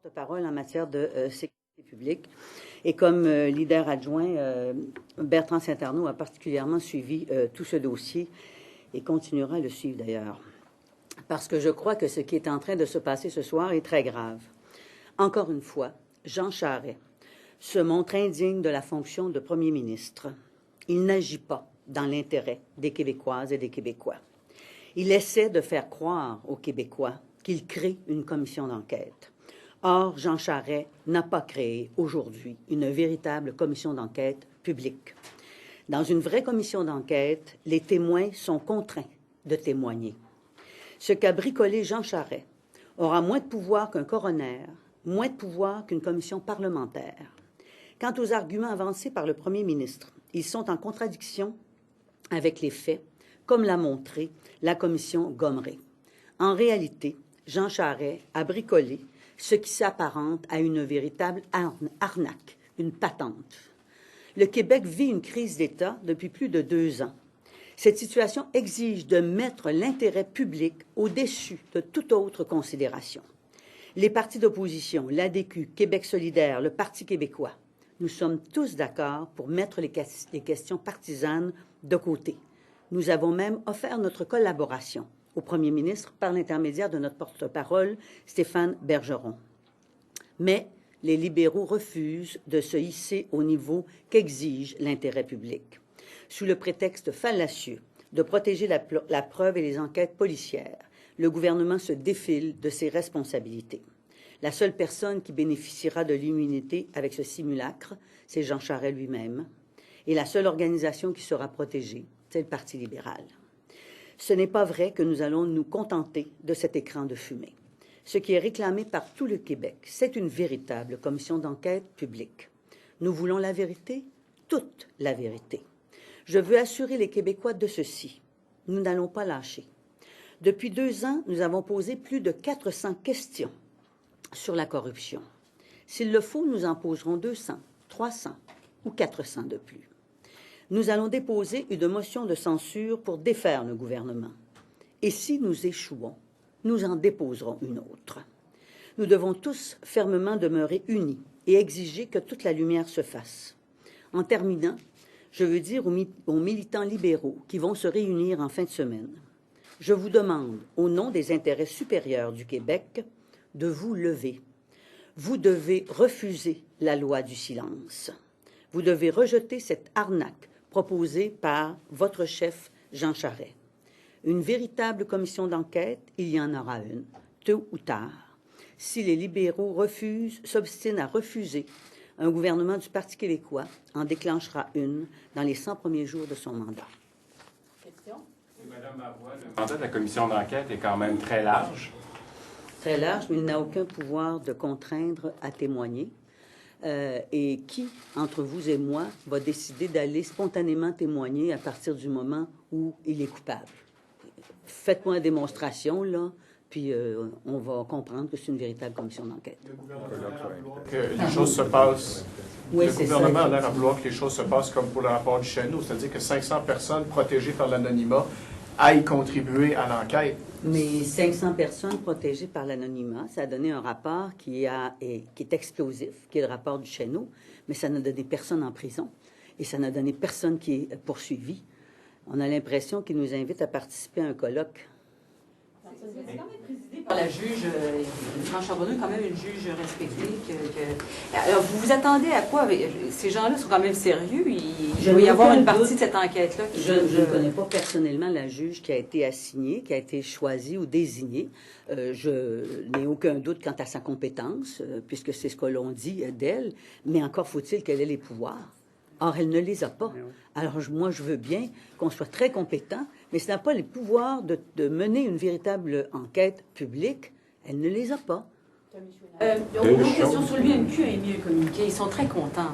porte-parole en matière de sécurité publique. Et comme leader adjoint, Bertrand Saint-Arnaud a particulièrement suivi tout ce dossier et continuera à le suivre d'ailleurs. Parce que je crois que ce qui est en train de se passer ce soir est très grave. Encore une fois, Jean Charest se montre indigne de la fonction de premier ministre. Il n'agit pas dans l'intérêt des Québécoises et des Québécois. Il essaie de faire croire aux Québécois qu'il crée une commission d'enquête. Or, Jean Charest n'a pas créé aujourd'hui une véritable commission d'enquête publique. Dans une vraie commission d'enquête, les témoins sont contraints de témoigner. Ce qu'a bricolé Jean Charest aura moins de pouvoir qu'un coroner, moins de pouvoir qu'une commission parlementaire. Quant aux arguments avancés par le premier ministre, ils sont en contradiction avec les faits, comme l'a montré la commission Gomery. En réalité, Jean Charest a bricolé ce qui s'apparente à une véritable arnaque, une patente. Le Québec vit une crise d'État depuis plus de 2 ans. Cette situation exige de mettre l'intérêt public au-dessus de toute autre considération. Les partis d'opposition, l'ADQ, Québec solidaire, le Parti québécois, nous sommes tous d'accord pour mettre les questions partisanes de côté. Nous avons même offert notre collaboration au premier ministre par l'intermédiaire de notre porte-parole, Stéphane Bergeron. Mais les libéraux refusent de se hisser au niveau qu'exige l'intérêt public. Sous le prétexte fallacieux de protéger la preuve et les enquêtes policières, le gouvernement se défile de ses responsabilités. La seule personne qui bénéficiera de l'immunité avec ce simulacre, c'est Jean Charest lui-même. Et la seule organisation qui sera protégée, c'est le Parti libéral. Ce n'est pas vrai que nous allons nous contenter de cet écran de fumée. Ce qui est réclamé par tout le Québec, c'est une véritable commission d'enquête publique. Nous voulons la vérité, toute la vérité. Je veux assurer les Québécois de ceci. Nous n'allons pas lâcher. Depuis 2 ans, nous avons posé plus de 400 questions sur la corruption. S'il le faut, nous en poserons 200, 300 ou 400 de plus. Nous allons déposer une motion de censure pour défaire le gouvernement. Et si nous échouons, nous en déposerons une autre. Nous devons tous fermement demeurer unis et exiger que toute la lumière se fasse. En terminant, je veux dire aux militants libéraux qui vont se réunir en fin de semaine, je vous demande, au nom des intérêts supérieurs du Québec, de vous lever. Vous devez refuser la loi du silence. Vous devez rejeter cette arnaque proposée par votre chef Jean Charest. Une véritable commission d'enquête, il y en aura une, tôt ou tard. Si les libéraux s'obstinent à refuser, un gouvernement du Parti québécois en déclenchera une dans les 100 premiers jours de son mandat. Question? Madame Marois, le mandat de la commission d'enquête est quand même très large. Très large, mais il n'a aucun pouvoir de contraindre à témoigner. Et qui, entre vous et moi, va décider d'aller spontanément témoigner à partir du moment où il est coupable? Faites-moi une démonstration, là, puis on va comprendre que c'est une véritable commission d'enquête. Que les choses se passent. Oui, le gouvernement a l'air à vouloir que les choses se passent comme pour le rapport du Chesneau, c'est-à-dire que 500 personnes protégées par l'anonymat aillent contribuer à l'enquête. Mais 500 personnes protégées par l'anonymat, ça a donné un rapport qui est explosif, qui est le rapport du Chesneau, mais ça n'a donné personne en prison et ça n'a donné personne qui est poursuivi. On a l'impression qu'il nous invite à participer à un colloque. C'est quand même présidé par la juge, Franche Charbonneau, quand même une juge respectée. Alors, vous vous attendez à quoi? Ces gens-là sont quand même sérieux. Il doit y avoir une partie de cette enquête-là. Je ne connais pas personnellement la juge qui a été assignée, qui a été choisie ou désignée. Je n'ai aucun doute quant à sa compétence, puisque c'est ce que l'on dit d'elle, mais encore faut-il qu'elle ait les pouvoirs. Or, elle ne les a pas. Alors, moi, je veux bien qu'on soit très compétent, mais ce n'a pas les pouvoirs de mener une véritable enquête publique. Elle ne les a pas. Une question sur l'UMQ a émis un communiqué. Ils sont très contents.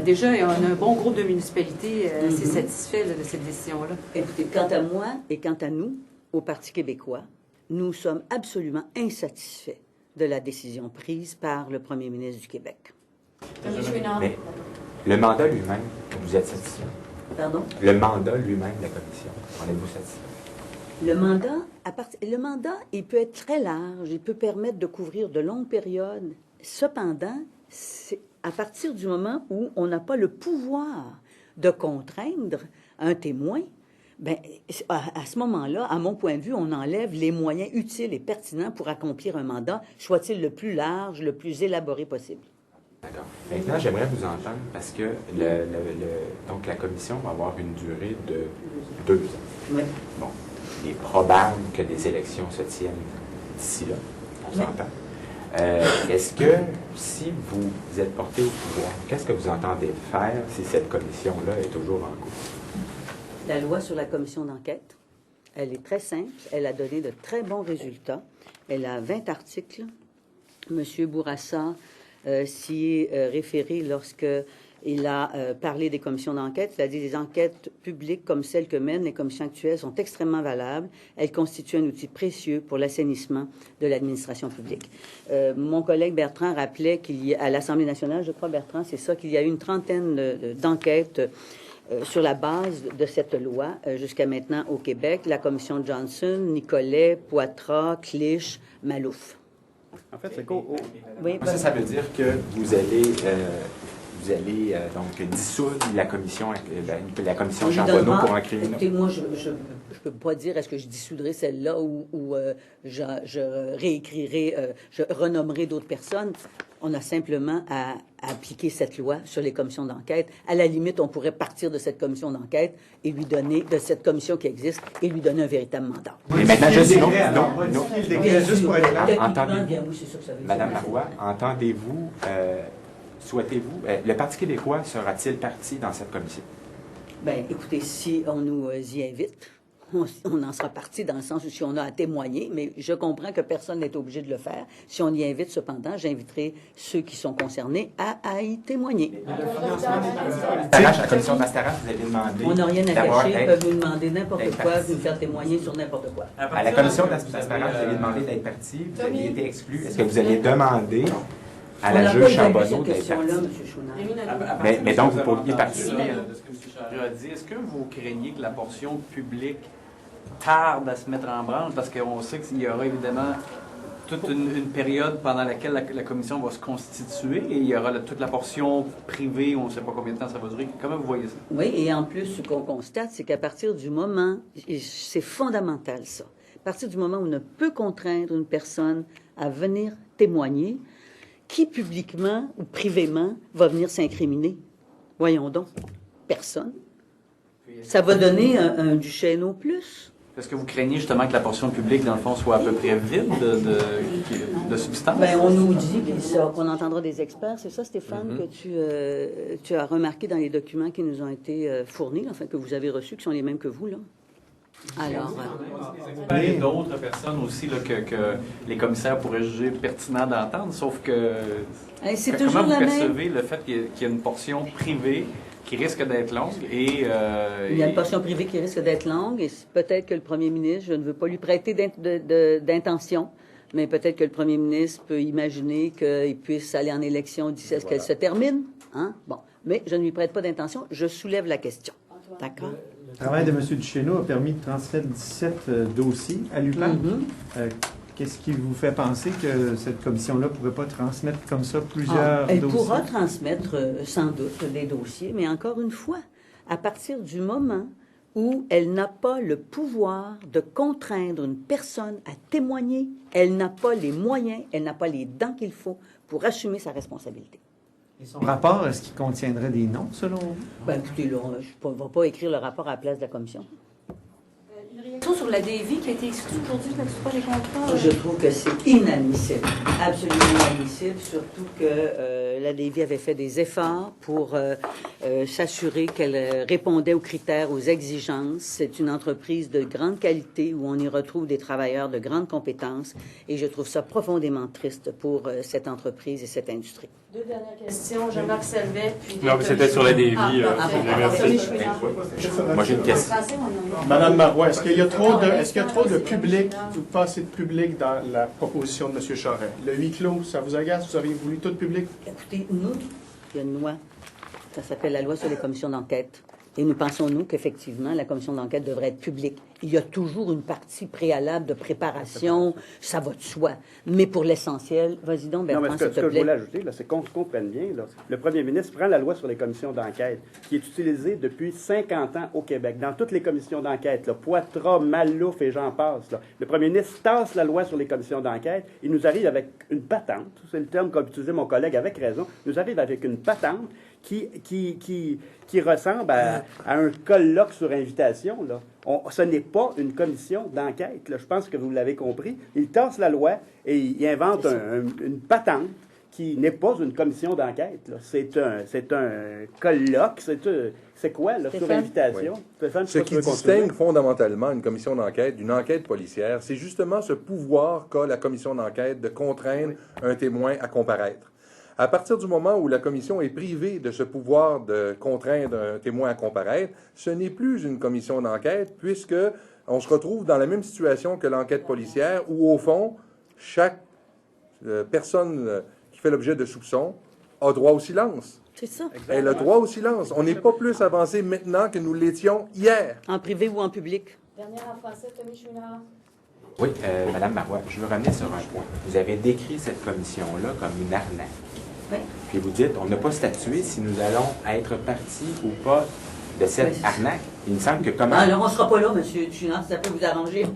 Déjà, on a un bon groupe de municipalités assez satisfait de cette décision-là. Écoutez, quant à moi et quant à nous, au Parti québécois, nous sommes absolument insatisfaits de la décision prise par le premier ministre du Québec. Mais le mandat lui-même, vous êtes satisfait? Pardon? Le mandat lui-même de la commission, en êtes-vous satisfait? Le mandat, il peut être très large, il peut permettre de couvrir de longues périodes Cependant, c'est à partir du moment où on n'a pas le pouvoir de contraindre un témoin, ben, à ce moment-là, à mon point de vue, on enlève les moyens utiles et pertinents pour accomplir un mandat, soit-il le plus large, le plus élaboré possible. D'accord. Maintenant, j'aimerais vous entendre parce que donc la commission va avoir une durée de 2 ans. Oui. Bon, il est probable que des élections se tiennent d'ici là, on s'entend. Est-ce que, si vous êtes porté au pouvoir, qu'est-ce que vous entendez faire si cette commission-là est toujours en cours? La loi sur la commission d'enquête, elle est très simple. Elle a donné de très bons résultats. Elle a 20 articles. M. Bourassa s'y est référé lorsqu'il a parlé des commissions d'enquête. Il a dit des enquêtes publiques comme celles que mènent les commissions actuelles sont extrêmement valables. Elles constituent un outil précieux pour l'assainissement de l'administration publique. Mon collègue Bertrand rappelait qu'il y a, à l'Assemblée nationale, je crois, Bertrand, c'est ça, qu'il y a eu une trentaine d'enquêtes sur la base de cette loi jusqu'à maintenant au Québec. La commission Johnson, Nicolet, Poitras, Clich, Malouf. En fait, c'est quoi? Oui, Ça veut dire que vous allez donc dissoudre la commission Charbonneau pour en créer une autre? Écoutez, moi, je ne peux pas dire est-ce que je dissoudrai celle-là ou je réécrirai, je renommerai d'autres personnes. On a simplement à appliquer cette loi sur les commissions d'enquête. À la limite, on pourrait partir de cette commission d'enquête et lui donner, de cette commission qui existe, et lui donner un véritable mandat. Et maintenant, je dis non. Juste pour être clair. Madame Marois, entendez-vous, souhaitez-vous, le Parti québécois sera-t-il parti dans cette commission? Bien, écoutez, si on nous y invite, on en sera parti dans le sens où si on a à témoigner, mais je comprends que personne n'est obligé de le faire. Si on y invite, cependant, j'inviterai ceux qui sont concernés à y témoigner. La commission d'Astarache, vous avez demandé... On n'a rien à cacher, ils peuvent nous demander n'importe quoi, nous faire témoigner sur n'importe quoi. À la commission d'Astarache, vous avez demandé d'être parti, vous avez été exclu. Est-ce que vous allez demander à la juge Charbonneau d'être parti? Mais donc, vous pourriez participer. De ce que M. Charest a dit, est-ce que vous craignez que la portion publique tarde à se mettre en branle? Parce qu'on sait qu'il y aura évidemment toute une période pendant laquelle la commission va se constituer et il y aura toute la portion privée, on ne sait pas combien de temps ça va durer. Comment vous voyez ça? Oui, et en plus, ce qu'on constate, c'est qu'à partir du moment, et c'est fondamental ça, à partir du moment où on ne peut contraindre une personne à venir témoigner, qui publiquement ou privément va venir s'incriminer? Voyons donc. Personne. Ça va donner un Duchesneau plus. Est-ce que vous craignez justement que la portion publique, dans le fond, soit à peu près vide de substance? Bien, on nous dit qu'on entendra des experts. C'est ça, Stéphane, que tu as remarqué dans les documents qui nous ont été fournis, enfin, que vous avez reçus, qui sont les mêmes que vous, là. Alors, il y a d'autres personnes aussi là, que les commissaires pourraient juger pertinent d'entendre, sauf que c'est comment toujours vous la percevez le fait qu'il y a une portion privée qui risque d'être longue et... il y a une portion privée qui risque d'être longue et peut-être que le premier ministre, je ne veux pas lui prêter d'intention, mais peut-être que le premier ministre peut imaginer qu'il puisse aller en élection d'ici à ce qu'elle se termine. Hein? Bon, mais je ne lui prête pas d'intention, je soulève la question. D'accord? Le travail de M. Duchesneau a permis de transmettre 17 dossiers à l'UQAM. Qu'est-ce qui vous fait penser que cette commission-là ne pourrait pas transmettre comme ça plusieurs dossiers? Elle pourra transmettre sans doute des dossiers, mais encore une fois, à partir du moment où elle n'a pas le pouvoir de contraindre une personne à témoigner, elle n'a pas les moyens, elle n'a pas les dents qu'il faut pour assumer sa responsabilité. Et son rapport, est-ce qu'il contiendrait des noms, selon vous? Bien, écoutez, là, je ne vais pas écrire le rapport à la place de la commission. Une réaction sur la DV qui a été exclue aujourd'hui, je n'accepte pas les contrats. Je trouve que c'est inadmissible, absolument inadmissible, surtout que la DV avait fait des efforts pour s'assurer qu'elle répondait aux critères, aux exigences. C'est une entreprise de grande qualité où on y retrouve des travailleurs de grande compétence et je trouve ça profondément triste pour cette entreprise et cette industrie. Deux dernières questions. Jean-Marc Selvet, puis... Non, mais c'était sur la DV. Moi, j'ai une question. Madame Marois, est-ce qu'il y a trop de public, ou pas assez de public dans la proposition de M. Charest? Le huis clos, ça vous agace? Vous avez voulu tout public? Écoutez, nous, il y a une loi, ça s'appelle la loi sur les commissions d'enquête. Et nous pensons, nous, qu'effectivement, la commission d'enquête devrait être publique. Il y a toujours une partie préalable de préparation, ça va de soi. Mais pour l'essentiel, vas-y donc, Non, Bertrand, mais s'il ce te que je plaît. voulais ajouter, là, c'est qu'on se comprenne bien. Là. Le premier ministre prend la loi sur les commissions d'enquête, qui est utilisée depuis 50 ans au Québec, dans toutes les commissions d'enquête, là, Poitras, Mallouf et j'en passe. Là. Le premier ministre tasse la loi sur les commissions d'enquête. Il nous arrive avec une patente, c'est le terme qu'a utilisé mon collègue avec raison, il nous arrive avec une patente qui ressemble à un colloque sur invitation. Là. Ce n'est pas une commission d'enquête. Là. Je pense que vous l'avez compris. Il tasse la loi et il invente une patente qui n'est pas une commission d'enquête. Là. C'est un colloque. C'est quoi, là, sur invitation? Oui. Stéphane, Ce qui distingue fondamentalement une commission d'enquête d'une enquête policière, c'est justement ce pouvoir qu'a la commission d'enquête de contraindre un témoin à comparaître. À partir du moment où la commission est privée de ce pouvoir de contraindre un témoin à comparaître, ce n'est plus une commission d'enquête puisque on se retrouve dans la même situation que l'enquête policière où, au fond, chaque personne qui fait l'objet de soupçons a droit au silence. C'est ça. Elle a droit au silence. On n'est pas plus avancé maintenant que nous l'étions hier. En privé ou en public? Dernière en français, Tommy Chouinard. Oui, Madame Marois, je veux revenir sur un point. Vous avez décrit cette commission-là comme une arnaque. Oui. Puis vous dites, on n'a pas statué si nous allons être partis ou pas de cette arnaque. Il me semble que comment... Alors, on ne sera pas là, M. Chouinard, si ça peut vous arranger.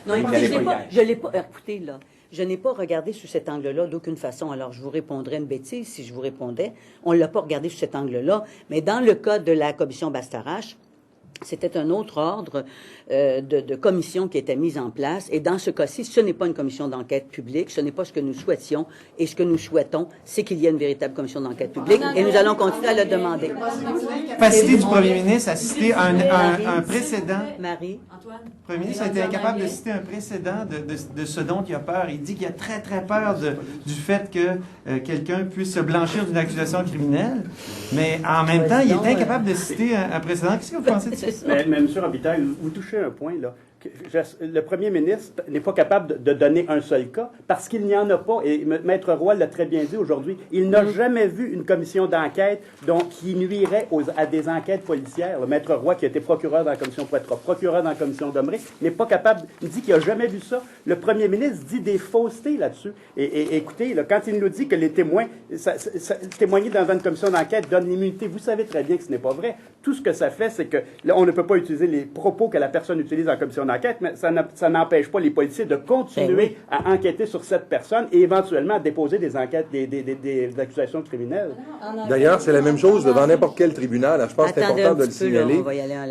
Non, écoutez, je l'ai pas... Écoutez, là, je n'ai pas regardé sous cet angle-là d'aucune façon. Alors, je vous répondrais une bêtise si je vous répondais. On ne l'a pas regardé sous cet angle-là. Mais dans le cas de la commission Bastarache, c'était un autre ordre de commission qui était mise en place. Et dans ce cas-ci, ce n'est pas une commission d'enquête publique, ce n'est pas ce que nous souhaitions. Et ce que nous souhaitons, c'est qu'il y ait une véritable commission d'enquête publique. Et nous allons continuer à le demander. Capacité du premier ministre à citer un précédent. Marie? Le premier ministre a été incapable de citer un précédent de ce dont il a peur. Il dit qu'il a très, très peur du fait que quelqu'un puisse se blanchir d'une accusation criminelle. Mais en même temps, il est incapable de citer un précédent. Qu'est-ce que vous pensez de ça? Mais M. Robitaille, vous touchez un point, là. Le premier ministre n'est pas capable de donner un seul cas parce qu'il n'y en a pas. Et Maître Roy l'a très bien dit aujourd'hui. Il n'a jamais vu une commission d'enquête qui nuirait à des enquêtes policières. Le Maître Roy, qui a été procureur dans la commission Poitras, procureur dans la commission Domré, n'est pas capable. Il dit qu'il n'a jamais vu ça. Le premier ministre dit des faussetés là-dessus. Et écoutez, là, quand il nous dit que les témoins, témoigner dans une commission d'enquête donne l'immunité, vous savez très bien que ce n'est pas vrai. Tout ce que ça fait, c'est que là, on ne peut pas utiliser les propos que la personne utilise en commission d'enquête, mais ça n'empêche pas les policiers de continuer à enquêter sur cette personne et éventuellement à déposer des enquêtes, des accusations criminelles. D'ailleurs, c'est la même chose devant n'importe quel tribunal. Je pense que c'est important de le signaler.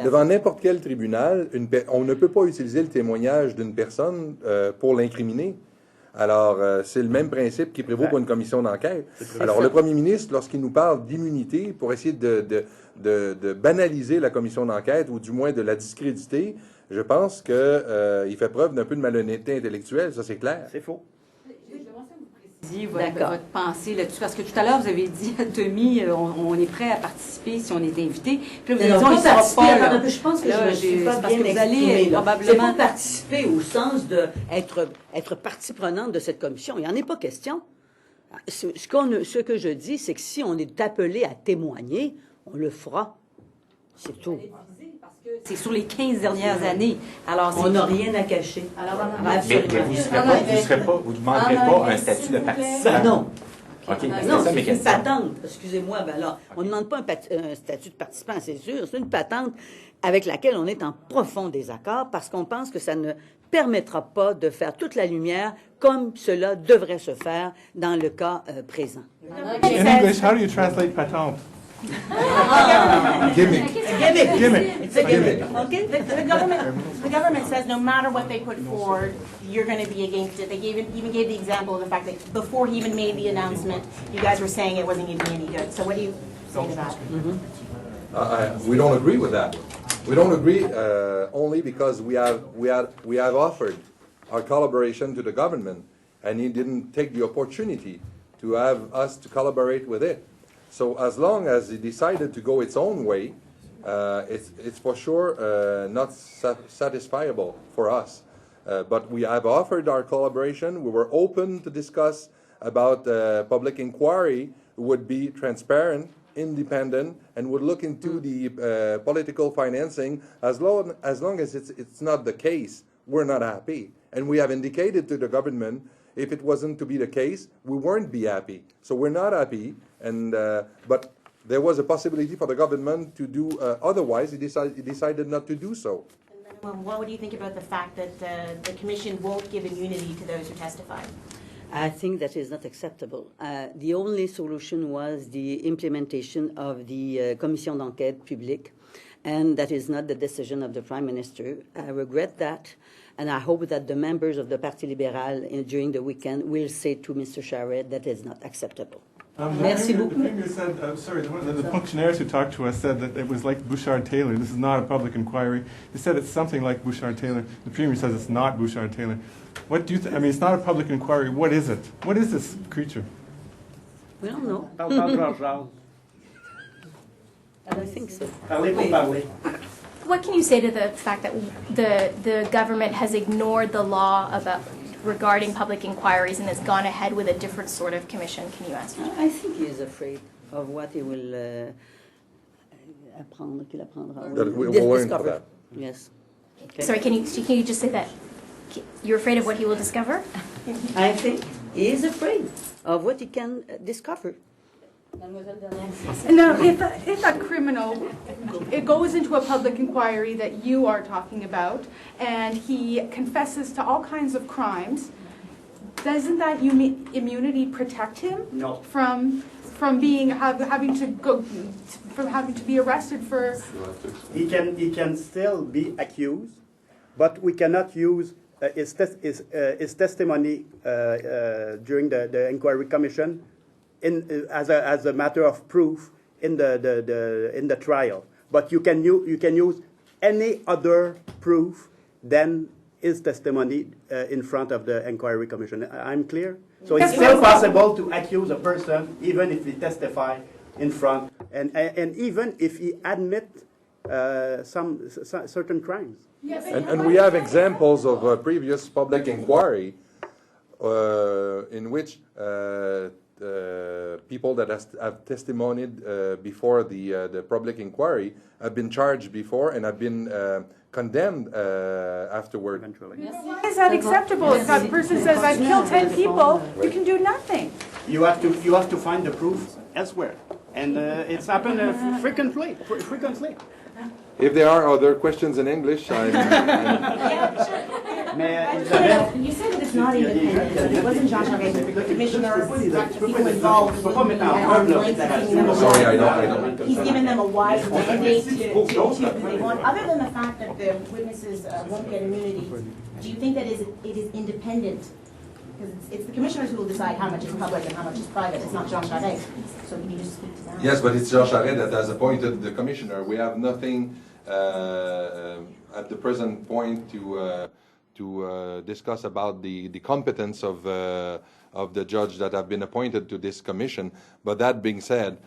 Devant n'importe quel tribunal, on ne peut pas utiliser le témoignage d'une personne pour l'incriminer. Alors, c'est le même principe qui prévaut pour une commission d'enquête. Alors, le premier ministre, lorsqu'il nous parle d'immunité pour essayer de banaliser la commission d'enquête ou du moins de la discréditer, je pense qu'il fait preuve d'un peu de malhonnêteté intellectuelle, ça c'est clair. C'est faux. Votre pensée là-dessus, parce que tout à l'heure, vous avez dit à Tommy, on est prêt à participer si on est invité. Puis là, vous avez dit, on ne sera pas là. Je pense que là, je suis pas parce bien que vous allez exprimée, là. probablement... C'est pas participer au sens d'être partie prenante de cette commission. Il n'y en est pas question. Ce que je dis, c'est que si on est appelé à témoigner, on le fera. C'est tout. C'est sur les 15 dernières années. Alors, on n'a rien à cacher. Mais vous ne demanderez pas un statut de participant. Non. OK, non, c'est une patente. Excusez-moi, ben alors, on ne demande pas un statut de participant, c'est sûr. C'est une patente avec laquelle on est en profond désaccord parce qu'on pense que ça ne permettra pas de faire toute la lumière comme cela devrait se faire dans le cas présent. In English, how do you translate patente? Gimmick. It's a gimmick. Okay? The government says no matter what they put forward, you're going to be against it. They even gave the example of the fact that before he even made the announcement, you guys were saying it wasn't going to be any good. So what do you say to that? We don't agree with that. We don't agree only because we have offered our collaboration to the government, and he didn't take the opportunity to have us to collaborate with it. So as long as he decided to go its own way, it's for sure not satisfiable for us. But we have offered our collaboration. We were open to discuss about public inquiry would be transparent independent and would look into the political financing. As long as it's not the case, we're not happy. And we have indicated to the government, if it wasn't to be the case, we weren't be happy. So we're not happy, and but there was a possibility for the government to do otherwise. He decided not to do so. Well, what do you think about the fact that the commission won't give immunity to those who testify? I think that is not acceptable. The only solution was the implementation of the commission d'enquête publique, and that is not the decision of the Prime Minister. I regret that, and I hope that the members of the Parti libéral during the weekend will say to Mr. Charest that is not acceptable. Merci beaucoup. The Premier said, the functionaries who talked to us said that it was like Bouchard-Taylor. This is not a public inquiry. They said it's something like Bouchard-Taylor. The Premier says it's not Bouchard-Taylor. What do you I mean, it's not a public inquiry. What is it? What is this creature? We don't know. I don't think so. What can you say to the fact that the government has ignored the law regarding public inquiries and has gone ahead with a different sort of commission? Can you answer that? I think he is afraid of what he will That we will learn for that. Yes. Okay. Sorry, can you just say that? You're afraid of what he will discover? I think he is afraid of what he can discover. Now, if a criminal, it goes into a public inquiry that you are talking about, and he confesses to all kinds of crimes, doesn't that immunity protect him? No. From having to be arrested for? He can still be accused, but we cannot use his testimony during the inquiry commission as a matter of proof in the trial. But you can use any other proof than his testimony in front of the inquiry commission. I'm clear? So it's still possible to accuse a person even if he testify in front and even if he admit some certain crimes. And we have examples of previous public inquiry in which people that have testimonied before the public inquiry have been charged before and have been condemned afterward. Why is that acceptable? If that person says, I've killed 10 people, you can do nothing. You have to find the proof elsewhere. And it's happened frequently. If there are other questions in English, I'm You said that it's not independent, but it wasn't Jean Charest, the commissioner, people involved. sorry, I don't. He's given them a wide mandate to bring on. Other than the fact that the witnesses won't get immunity, do you think that it is independent? Because it's the commissioners who will decide how much is public and how much is private. It's not Jean Charest. So can you just speak to that? Yes, but it's Jean Charest that has appointed the commissioner. We have nothing at the present point to discuss about the competence of the judge that have been appointed to this commission. But that being said,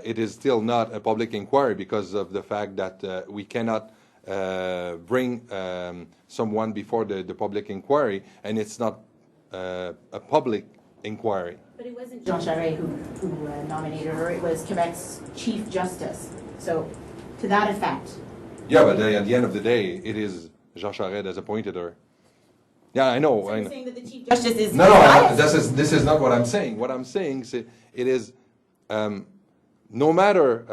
it is still not a public inquiry because of the fact that we cannot bring someone before the public inquiry, and it's not a public inquiry. But it wasn't Jean Charest who nominated her. It was Quebec's Chief Justice. So to that effect. Yeah, but at the end of the day, it is Jean Charest that appointed her. Yeah, I know. So you're saying that the Chief Justice is No, this is not what I'm saying. What I'm saying is it is no matter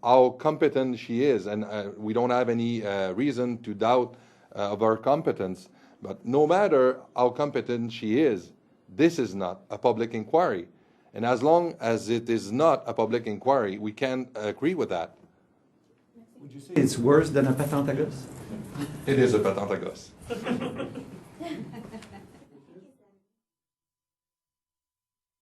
how competent she is, and we don't have any reason to doubt of her competence, but no matter how competent she is, this is not a public inquiry. And as long as it is not a public inquiry, we can't agree with that. Would you say it's worse than a patente à gosse? It is a patente à gosse.